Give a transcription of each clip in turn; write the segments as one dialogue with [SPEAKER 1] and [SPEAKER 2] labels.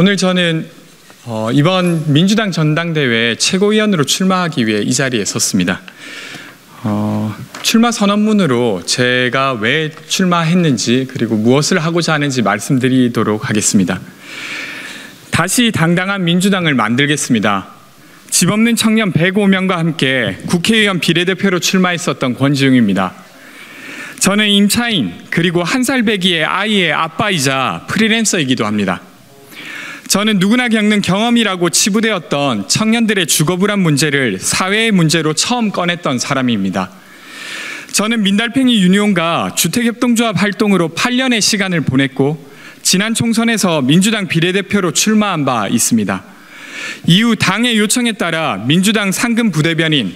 [SPEAKER 1] 오늘 저는 이번 민주당 전당대회 최고위원으로 출마하기 위해 이 자리에 섰습니다. 출마 선언문으로 제가 왜 출마했는지 그리고 무엇을 하고자 하는지 말씀드리도록 하겠습니다. 다시 당당한 민주당을 만들겠습니다. 집 없는 청년 105명과 함께 국회의원 비례대표로 출마했었던 권지웅입니다. 저는 임차인 그리고 1살 배기의 아이의 아빠이자 프리랜서이기도 합니다. 저는 누구나 겪는 경험이라고 치부되었던 청년들의 주거불안 문제를 사회의 문제로 처음 꺼냈던 사람입니다. 저는 민달팽이 유니온과 주택협동조합 활동으로 8년의 시간을 보냈고 지난 총선에서 민주당 비례대표로 출마한 바 있습니다. 이후 당의 요청에 따라 민주당 상근 부대변인,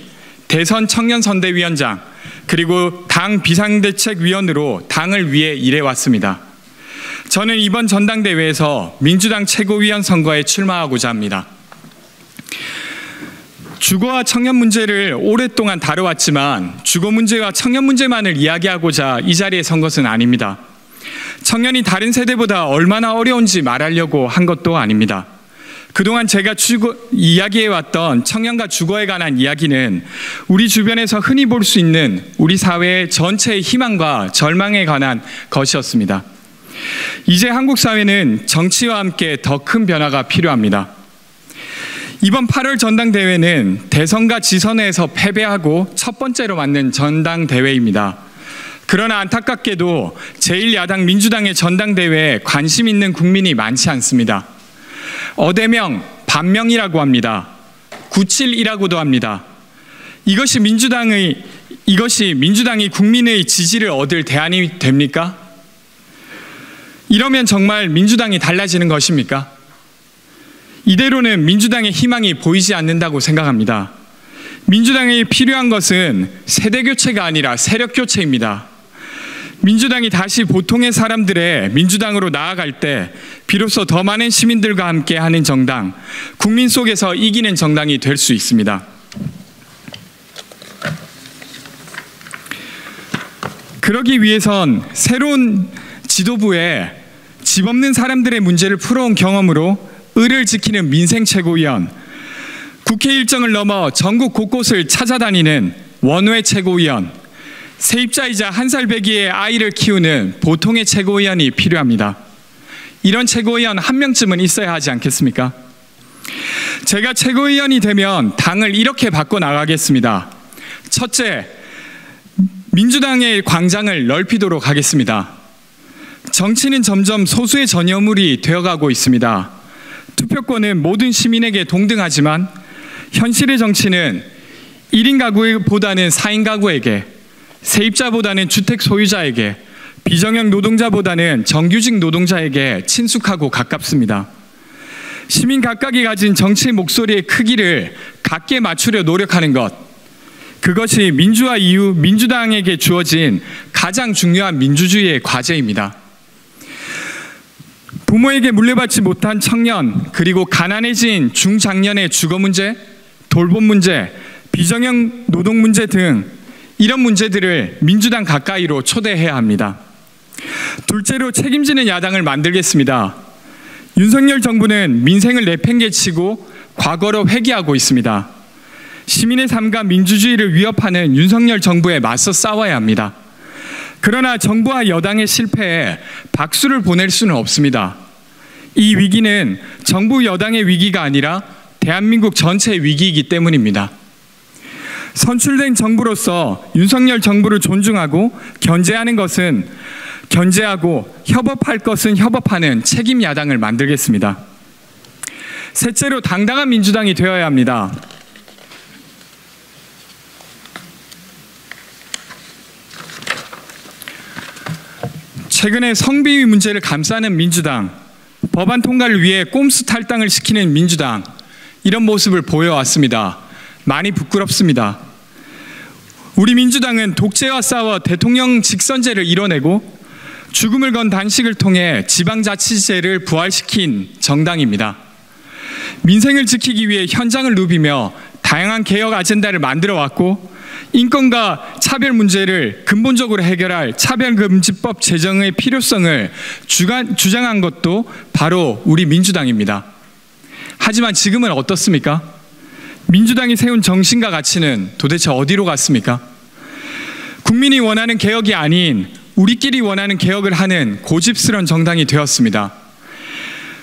[SPEAKER 1] 대선 청년선대위원장, 그리고 당 비상대책위원으로 당을 위해 일해왔습니다. 저는 이번 전당대회에서 민주당 최고위원 선거에 출마하고자 합니다. 주거와 청년 문제를 오랫동안 다뤄왔지만 주거 문제와 청년 문제만을 이야기하고자 이 자리에 선 것은 아닙니다. 청년이 다른 세대보다 얼마나 어려운지 말하려고 한 것도 아닙니다. 그동안 제가 이야기해왔던 청년과 주거에 관한 이야기는 우리 주변에서 흔히 볼 수 있는 우리 사회의 전체의 희망과 절망에 관한 것이었습니다. 이제 한국 사회는 정치와 함께 더 큰 변화가 필요합니다. 이번 8월 전당대회는 대선과 지선에서 패배하고 첫 번째로 맞는 전당대회입니다. 그러나 안타깝게도 제1야당 민주당의 전당대회에 관심 있는 국민이 많지 않습니다. 어대명, 반명이라고 합니다. 971이라고도 합니다. 이것이 민주당이 국민의 지지를 얻을 대안이 됩니까? 이러면 정말 민주당이 달라지는 것입니까? 이대로는 민주당의 희망이 보이지 않는다고 생각합니다. 민주당에 필요한 것은 세대교체가 아니라 세력교체입니다. 민주당이 다시 보통의 사람들의 민주당으로 나아갈 때 비로소 더 많은 시민들과 함께하는 정당, 국민 속에서 이기는 정당이 될 수 있습니다. 그러기 위해선 새로운 지도부에 집 없는 사람들의 문제를 풀어온 경험으로 을을 지키는 민생 최고위원, 국회 일정을 넘어 전국 곳곳을 찾아다니는 원외 최고위원, 세입자이자 1살 배기의 아이를 키우는 보통의 최고위원이 필요합니다. 이런 최고위원 한 명쯤은 있어야 하지 않겠습니까? 제가 최고위원이 되면 당을 이렇게 바꿔나가겠습니다. 첫째, 민주당의 광장을 넓히도록 하겠습니다. 정치는 점점 소수의 전여물이 되어가고 있습니다. 투표권은 모든 시민에게 동등하지만 현실의 정치는 1인 가구보다는 4인 가구에게, 세입자보다는 주택 소유자에게, 비정형 노동자보다는 정규직 노동자에게 친숙하고 가깝습니다. 시민 각각이 가진 정치의 목소리의 크기를 각게 맞추려 노력하는 것, 그것이 민주화 이후 민주당에게 주어진 가장 중요한 민주주의의 과제입니다. 부모에게 물려받지 못한 청년, 그리고 가난해진 중장년의 주거 문제, 돌봄 문제, 비정형 노동 문제 등 이런 문제들을 민주당 가까이로 초대해야 합니다. 둘째로 책임지는 야당을 만들겠습니다. 윤석열 정부는 민생을 내팽개치고 과거로 회귀하고 있습니다. 시민의 삶과 민주주의를 위협하는 윤석열 정부에 맞서 싸워야 합니다. 그러나 정부와 여당의 실패에 박수를 보낼 수는 없습니다. 이 위기는 정부 여당의 위기가 아니라 대한민국 전체의 위기이기 때문입니다. 선출된 정부로서 윤석열 정부를 존중하고 견제하고 협업할 것은 협업하는 책임 야당을 만들겠습니다. 셋째로 당당한 민주당이 되어야 합니다. 최근에 성비위 문제를 감싸는 민주당, 법안 통과를 위해 꼼수 탈당을 시키는 민주당, 이런 모습을 보여왔습니다. 많이 부끄럽습니다. 우리 민주당은 독재와 싸워 대통령 직선제를 이뤄내고 죽음을 건 단식을 통해 지방자치제를 부활시킨 정당입니다. 민생을 지키기 위해 현장을 누비며 다양한 개혁 아젠다를 만들어왔고 인권과 차별 문제를 근본적으로 해결할 차별금지법 제정의 필요성을 주장한 것도 바로 우리 민주당입니다. 하지만 지금은 어떻습니까? 민주당이 세운 정신과 가치는 도대체 어디로 갔습니까? 국민이 원하는 개혁이 아닌 우리끼리 원하는 개혁을 하는 고집스러운 정당이 되었습니다.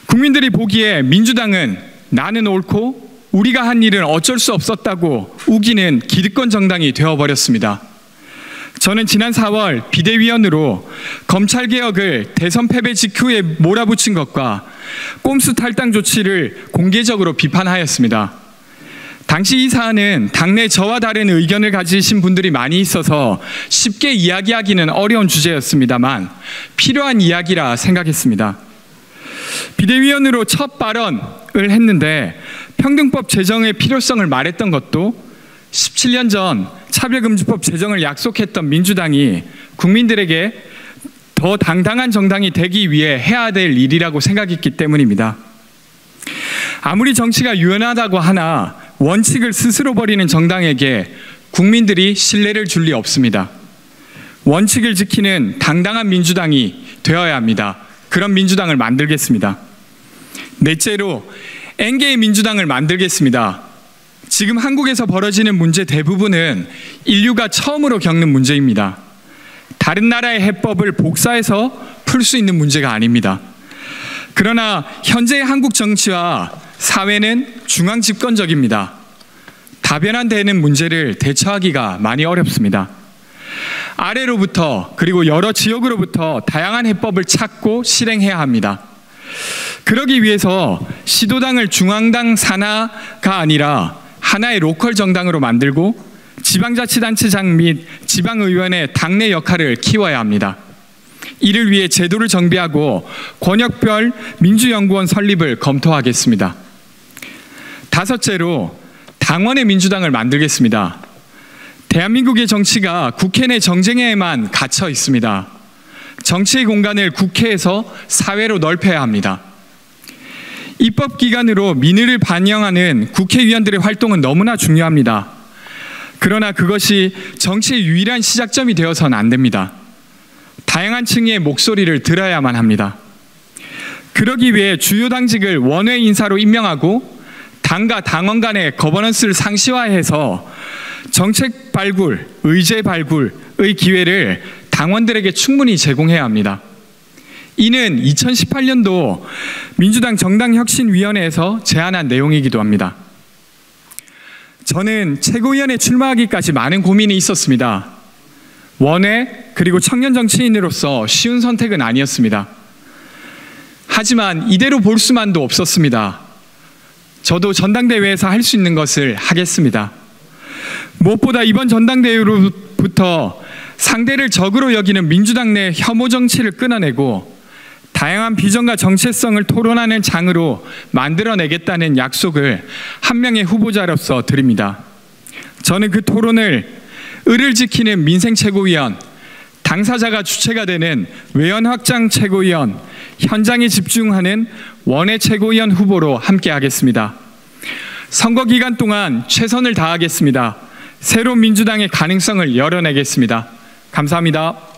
[SPEAKER 1] 국민들이 보기에 민주당은 나는 옳고 우리가 한 일은 어쩔 수 없었다고 우기는 기득권 정당이 되어버렸습니다. 저는 지난 4월 비대위원으로 검찰개혁을 대선 패배 직후에 몰아붙인 것과 꼼수 탈당 조치를 공개적으로 비판하였습니다. 당시 이 사안은 당내 저와 다른 의견을 가지신 분들이 많이 있어서 쉽게 이야기하기는 어려운 주제였습니다만 필요한 이야기라 생각했습니다. 비대위원으로 첫 발언을 했는데 평등법 제정의 필요성을 말했던 것도 17년 전 차별금지법 제정을 약속했던 민주당이 국민들에게 더 당당한 정당이 되기 위해 해야 될 일이라고 생각했기 때문입니다. 아무리 정치가 유연하다고 하나 원칙을 스스로 버리는 정당에게 국민들이 신뢰를 줄 리 없습니다. 원칙을 지키는 당당한 민주당이 되어야 합니다. 그런 민주당을 만들겠습니다. 넷째로 N개의 민주당을 만들겠습니다. 지금 한국에서 벌어지는 문제 대부분은 인류가 처음으로 겪는 문제입니다. 다른 나라의 해법을 복사해서 풀 수 있는 문제가 아닙니다. 그러나 현재의 한국 정치와 사회는 중앙 집권적입니다. 다변화되는 문제를 대처하기가 많이 어렵습니다. 아래로부터 그리고 여러 지역으로부터 다양한 해법을 찾고 실행해야 합니다. 그러기 위해서 시도당을 중앙당 산하가 아니라 하나의 로컬 정당으로 만들고 지방자치단체장 및 지방의원의 당내 역할을 키워야 합니다. 이를 위해 제도를 정비하고 권역별 민주연구원 설립을 검토하겠습니다. 다섯째로 당원의 민주당을 만들겠습니다. 대한민국의 정치가 국회 내 정쟁에만 갇혀 있습니다. 정치의 공간을 국회에서 사회로 넓혀야 합니다. 입법기관으로 민의를 반영하는 국회의원들의 활동은 너무나 중요합니다. 그러나 그것이 정치의 유일한 시작점이 되어서는 안 됩니다. 다양한 층의 목소리를 들어야만 합니다. 그러기 위해 주요 당직을 원외 인사로 임명하고 당과 당원 간의 거버넌스를 상시화해서 정책 발굴, 의제 발굴의 기회를 당원들에게 충분히 제공해야 합니다. 이는 2018년도 민주당 정당혁신위원회에서 제안한 내용이기도 합니다. 저는 최고위원에 출마하기까지 많은 고민이 있었습니다. 원외 그리고 청년 정치인으로서 쉬운 선택은 아니었습니다. 하지만 이대로 볼 수만도 없었습니다. 저도 전당대회에서 할 수 있는 것을 하겠습니다. 무엇보다 이번 전당대회로부터 상대를 적으로 여기는 민주당 내 혐오 정치를 끊어내고 다양한 비전과 정체성을 토론하는 장으로 만들어내겠다는 약속을 한 명의 후보자로서 드립니다. 저는 그 토론을 을을 지키는 민생 최고위원, 당사자가 주체가 되는 외연 확장 최고위원, 현장에 집중하는 원외 최고위원 후보로 함께하겠습니다. 선거 기간 동안 최선을 다하겠습니다. 새로운 민주당의 가능성을 열어내겠습니다. 감사합니다.